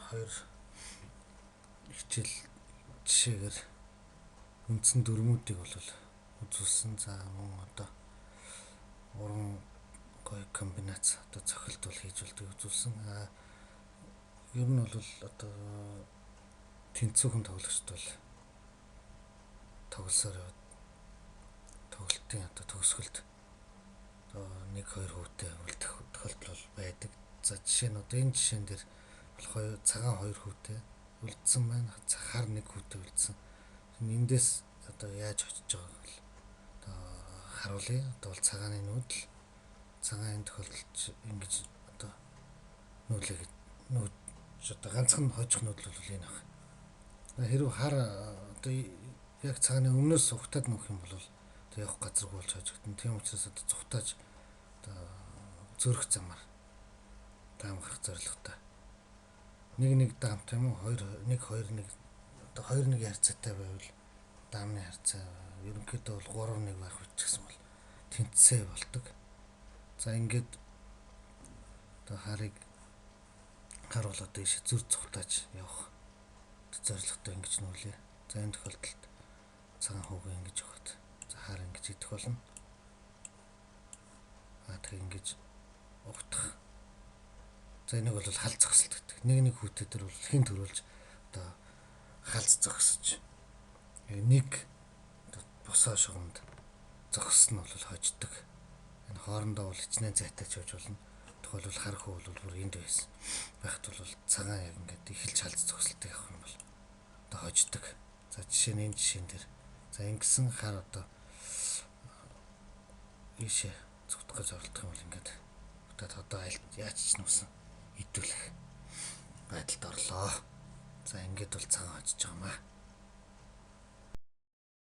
хоёр хичээл жишээгээр үндсэн дүрмүүдийг бол үзүүлсэн. За мөн одоо уран гоё комбинац одоо цохилт бол хийж үлдээ үзүүлсэн. Ер нь бол одоо тэнцвүүхэн тоглогчд бол тоглосоор яваад тоглолтын одоо төгсгөлд одоо 1-2 хүүтэй үлдэх тохиолдол байдаг. За жишээ нь одоо энэ жишээн дээр бол цагаан 2 хүүтэй үлдсэн байна. Хар 1 хүүтэй үлдсэн. Эндээс одоо яаж очиж байгааг бол одоо харуулъя. Одоо бол цагааны нүүдэл цагаан тохиолдолд ингэж одоо нүүж одоо ганцхан хожих нүүдэл бол энэ байна. Хэрвээ хар одоо яг цагааны өмнөөс ухтаад нүүх юм бол одоо явах газаргүй болж хожигдно. Тийм учраас одоо зүхтааж одоо зөрөх замаар даам гарах зорилготой. Нэг даам тийм үү? 2-1 одоо 2-1 харьцаатай байвал даамны харьцаа ерөнхийдөө бол 3-1 байх ч гэсэн бол тэнцээ болдог. За ингээд одоо харыг харуул одоо ийш зүр зүхтааж явах зорилготой ингэж нүүлээ. За энэ тохиолдолд цагаан хүүгээ ингэж өгөхөд за хаар ингэж идэх болно. Тэгээ ингэж угтах. За энийг бол халз зогсолт гэдэг. Нэг хүүтэй дээр бол хин төрүүлж одоо халз зогсож нэг босоо шугамд зогссон нь бол хождог. Энэ хоорондоо бол хичнээн зайтай ч байж болно. Тухайлбал хар хүү бол бүр энд байсан. Багт бол цагаан яг ингээд эхэлж халз зогсолтыг явах юм бол одоо хождог. За жишээ нь энэ жишээн дээр за ингэсэн хар одоо ийшээ зүгтгэх гэж оролдох юм бол ингээд одоо яаж ч нүсэн идүүлэх байдалд орлоо. За ингээд бол цагаан хожиж байгаамаа.